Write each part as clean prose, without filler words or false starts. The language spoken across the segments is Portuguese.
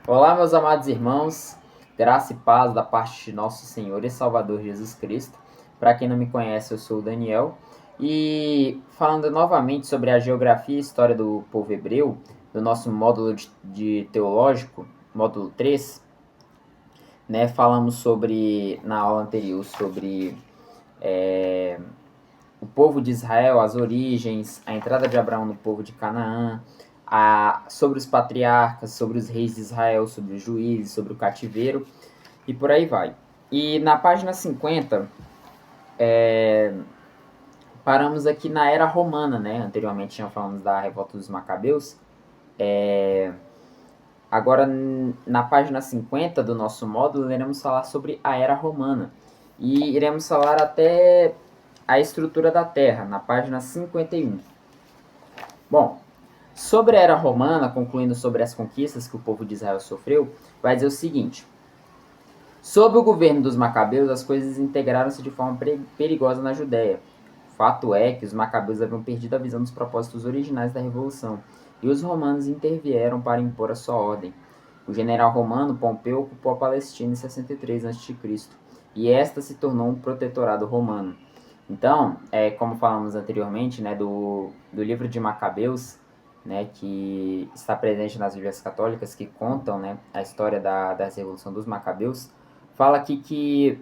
Olá, meus amados irmãos, graça e paz da parte de nosso Senhor e Salvador Jesus Cristo. Para quem não me conhece, eu sou o Daniel. E falando novamente sobre a geografia e história do povo hebreu, do nosso módulo de teológico, módulo 3, né, falamos sobre, na aula anterior, sobre o povo de Israel, as origens, a entrada de Abraão no povo de Canaã, sobre os patriarcas, sobre os reis de Israel, sobre os juízes, sobre o cativeiro e por aí vai. E na página 50, paramos aqui na era romana, né? Anteriormente já falamos da revolta dos Macabeus. Agora, na página 50 do nosso módulo, iremos falar sobre a era romana. E iremos falar até a estrutura da Terra, na página 51. Bom, sobre a era romana, concluindo sobre as conquistas que o povo de Israel sofreu, vai dizer o seguinte: sob o governo dos Macabeus, as coisas integraram-se de forma perigosa na Judéia. Fato é que os Macabeus haviam perdido a visão dos propósitos originais da revolução, e os romanos intervieram para impor a sua ordem. O general romano Pompeu ocupou a Palestina em 63 a.C., e esta se tornou um protetorado romano. Então, como falamos anteriormente, né, do livro de Macabeus, né, que está presente nas Bíblias católicas, que contam, né, a história da Revolução dos Macabeus, fala aqui que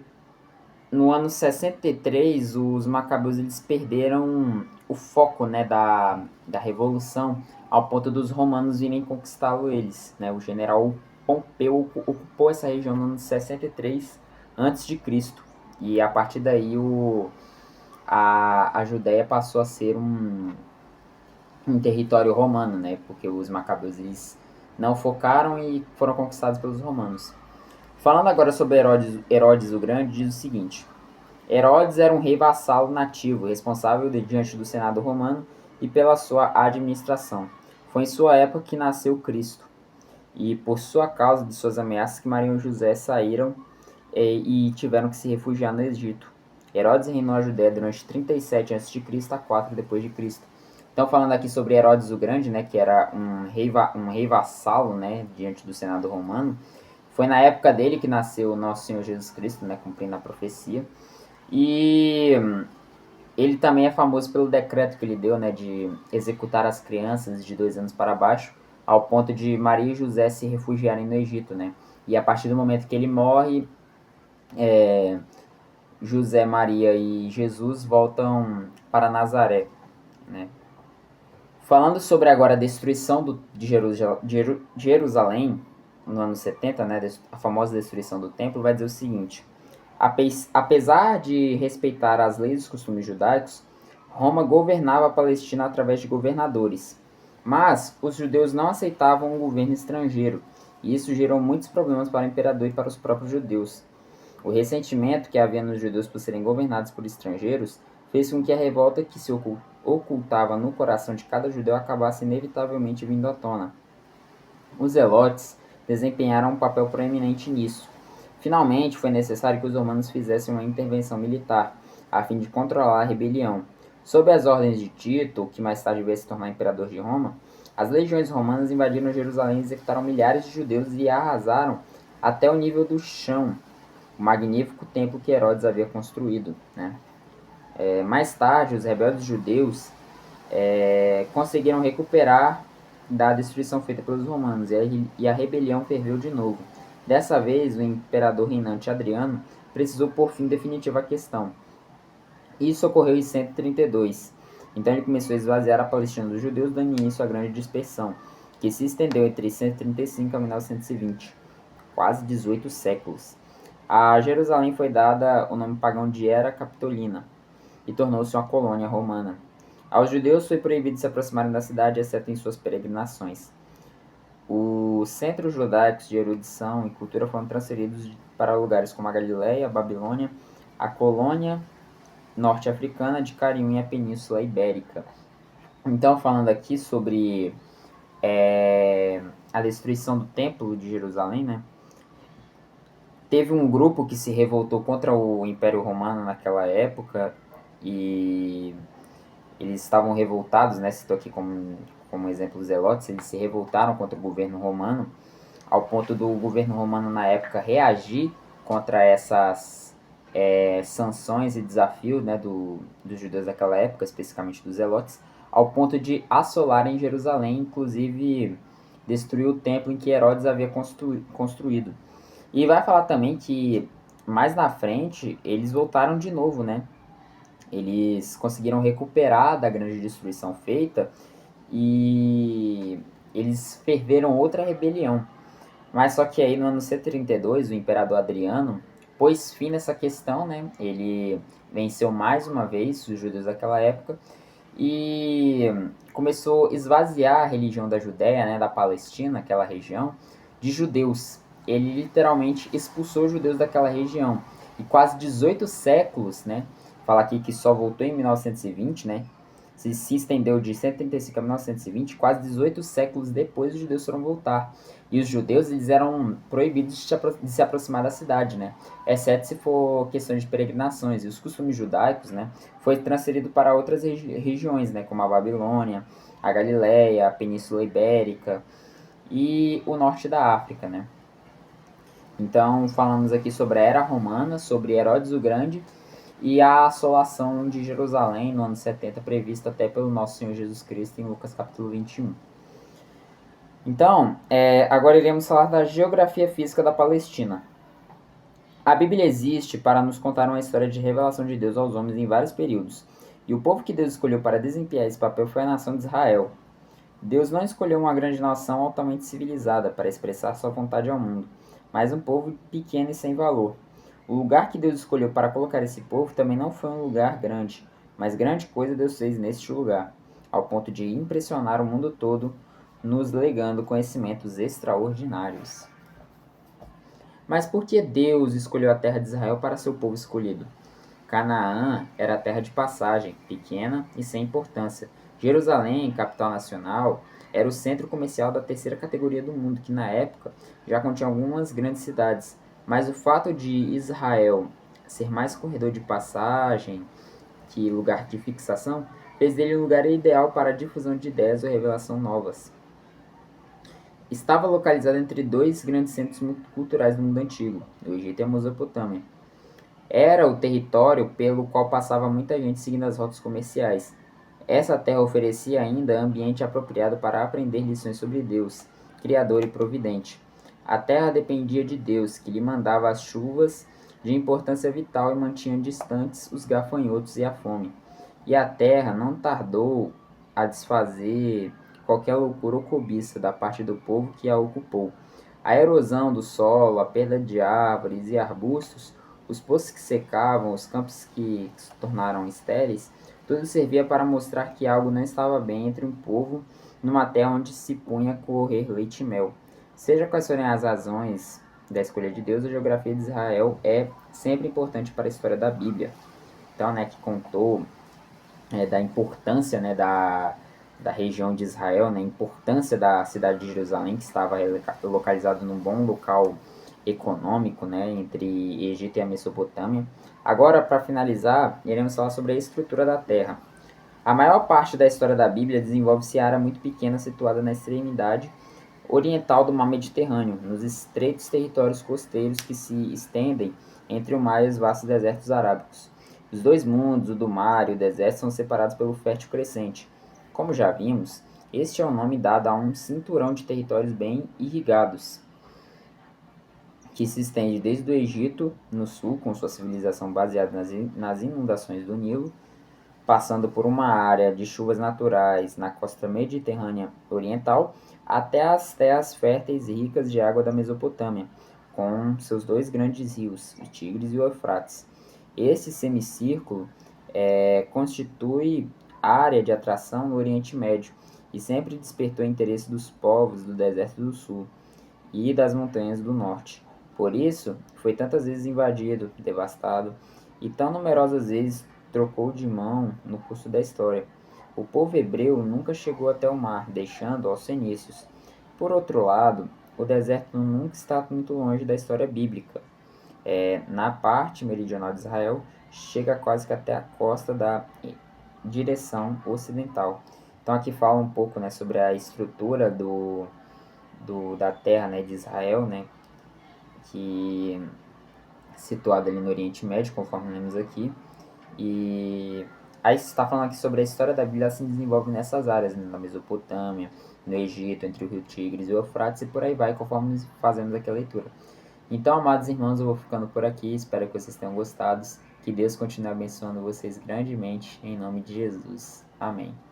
no ano 63 os Macabeus eles perderam o foco, né, da Revolução, ao ponto dos romanos virem conquistá-lo eles. Né? O general Pompeu ocupou essa região no ano 63 a.C., e a partir daí a Judéia passou a ser um território romano, né? Porque os Macabeus eles não focaram e foram conquistados pelos romanos. Falando agora sobre Herodes o Grande, diz o seguinte: Herodes era um rei vassalo nativo, responsável diante do Senado romano e pela sua administração. Foi em sua época que nasceu Cristo, e por sua causa de suas ameaças que Maria e José saíram e tiveram que se refugiar no Egito. Herodes reinou a Judéia durante 37 a.C. a 4 depois de Cristo. Então, falando aqui sobre Herodes o Grande, né, que era um rei vassalo, né, diante do Senado romano, foi na época dele que nasceu o nosso Senhor Jesus Cristo, né, cumprindo a profecia. E ele também é famoso pelo decreto que ele deu, né, de executar as crianças de 2 anos para baixo, ao ponto de Maria e José se refugiarem no Egito, né? E a partir do momento que ele morre, José, Maria e Jesus voltam para Nazaré, né? Falando sobre agora a destruição de Jerusalém, no ano 70, né, a famosa destruição do templo, vai dizer o seguinte: apesar de respeitar as leis e os costumes judaicos, Roma governava a Palestina através de governadores. Mas os judeus não aceitavam um governo estrangeiro, e isso gerou muitos problemas para o imperador e para os próprios judeus. O ressentimento que havia nos judeus por serem governados por estrangeiros fez com que a revolta que se ocultava no coração de cada judeu acabasse inevitavelmente vindo à tona. Os zelotes desempenharam um papel proeminente nisso. Finalmente, foi necessário que os romanos fizessem uma intervenção militar, a fim de controlar a rebelião. Sob as ordens de Tito, que mais tarde veio se tornar imperador de Roma, as legiões romanas invadiram Jerusalém, executaram milhares de judeus e arrasaram até o nível do chão o magnífico templo que Herodes havia construído. Né? Mais tarde, os rebeldes judeus conseguiram recuperar da destruição feita pelos romanos, e a rebelião ferveu de novo. Dessa vez, o imperador reinante Adriano precisou pôr fim definitivo à questão. Isso ocorreu em 132. Então ele começou a esvaziar a Palestina dos judeus, dando início à grande dispersão, que se estendeu entre 135 a 1920, quase 18 séculos. A Jerusalém foi dada o nome pagão de Era Capitolina e tornou-se uma colônia romana. Aos judeus foi proibido se aproximarem da cidade, exceto em suas peregrinações. Os centros judaicos de erudição e cultura foram transferidos para lugares como a Galileia, a Babilônia, a colônia norte-africana de Carium e a Península Ibérica. Então, falando aqui sobre a destruição do Templo de Jerusalém, né? Teve um grupo que se revoltou contra o Império Romano naquela época e eles estavam revoltados, né? Citou aqui como exemplo os zelotes, eles se revoltaram contra o governo romano ao ponto do governo romano na época reagir contra essas sanções e desafios, né, dos judeus daquela época, especificamente dos zelotes, ao ponto de assolarem Jerusalém, inclusive destruir o templo em que Herodes havia construído. E vai falar também que mais na frente eles voltaram de novo, né? Eles conseguiram recuperar da grande destruição feita e eles ferveram outra rebelião. Mas só que aí no ano 132, o imperador Adriano pôs fim nessa questão, né? Ele venceu mais uma vez os judeus daquela época e começou a esvaziar a religião da Judéia, né, da Palestina, aquela região, de judeus. Ele literalmente expulsou os judeus daquela região. E quase 18 séculos, né, fala aqui que só voltou em 1920, né, se estendeu de 135 a 1920, quase 18 séculos depois os judeus foram voltar. E os judeus eles eram proibidos de se aproximar da cidade, né, exceto se for questão de peregrinações. E os costumes judaicos, né, foi transferido para outras regiões, né, como a Babilônia, a Galileia, a Península Ibérica e o norte da África, né. Então falamos aqui sobre a Era Romana, sobre Herodes o Grande e a assolação de Jerusalém no ano 70, prevista até pelo nosso Senhor Jesus Cristo em Lucas capítulo 21. Então, agora iremos falar da geografia física da Palestina. A Bíblia existe para nos contar uma história de revelação de Deus aos homens em vários períodos. E o povo que Deus escolheu para desempenhar esse papel foi a nação de Israel. Deus não escolheu uma grande nação altamente civilizada para expressar sua vontade ao mundo, mas um povo pequeno e sem valor. O lugar que Deus escolheu para colocar esse povo também não foi um lugar grande, mas grande coisa Deus fez neste lugar, ao ponto de impressionar o mundo todo, nos legando conhecimentos extraordinários. Mas por que Deus escolheu a terra de Israel para seu povo escolhido? Canaã era a terra de passagem, pequena e sem importância. Jerusalém, capital nacional, era o centro comercial da terceira categoria do mundo, que na época já continha algumas grandes cidades. Mas o fato de Israel ser mais corredor de passagem que lugar de fixação fez dele um lugar ideal para a difusão de ideias ou revelação novas. Estava localizado entre dois grandes centros culturais do mundo antigo, o Egito e a Mesopotâmia. Era o território pelo qual passava muita gente seguindo as rotas comerciais. Essa terra oferecia ainda ambiente apropriado para aprender lições sobre Deus, Criador e Providente. A terra dependia de Deus, que lhe mandava as chuvas de importância vital e mantinha distantes os gafanhotos e a fome. E a terra não tardou a desfazer qualquer loucura ou cobiça da parte do povo que a ocupou. A erosão do solo, a perda de árvores e arbustos, os poços que secavam, os campos que se tornaram estéreis, tudo servia para mostrar que algo não estava bem entre um povo numa terra onde se punha a correr leite e mel. Seja quais forem as razões da escolha de Deus, a geografia de Israel é sempre importante para a história da Bíblia. Então, né, que contou da importância, né, da região de Israel, né, a importância da cidade de Jerusalém, que estava localizado num bom local econômico, né, entre Egito e a Mesopotâmia. Agora, para finalizar, iremos falar sobre a estrutura da Terra. A maior parte da história da Bíblia desenvolve-se em área muito pequena situada na extremidade oriental do mar Mediterrâneo, nos estreitos territórios costeiros que se estendem entre o mar e os vastos desertos arábicos. Os dois mundos, o do mar e o deserto, são separados pelo fértil crescente. Como já vimos, este é o nome dado a um cinturão de territórios bem irrigados, que se estende desde o Egito, no sul, com sua civilização baseada nas inundações do Nilo, passando por uma área de chuvas naturais na costa mediterrânea oriental, até as terras férteis e ricas de água da Mesopotâmia, com seus dois grandes rios, o Tigres e o Eufrates. Esse semicírculo constitui área de atração no Oriente Médio e sempre despertou o interesse dos povos do deserto do sul e das montanhas do norte. Por isso, foi tantas vezes invadido, devastado e tão numerosas vezes trocou de mão no curso da história. O povo hebreu nunca chegou até o mar, deixando aos fenícios. Por outro lado, o deserto nunca está muito longe da história bíblica. Na parte meridional de Israel, chega quase que até a costa da direção ocidental. Então aqui fala um pouco, né, sobre a estrutura da terra, né, de Israel, né, que situado ali no Oriente Médio, conforme lemos aqui. E aí está falando aqui sobre a história da Bíblia, se desenvolve nessas áreas, né, na Mesopotâmia, no Egito, entre o rio Tigres e o Eufrates, e por aí vai, conforme fazemos aqui a leitura. Então, amados irmãos, eu vou ficando por aqui, espero que vocês tenham gostado, que Deus continue abençoando vocês grandemente, em nome de Jesus. Amém.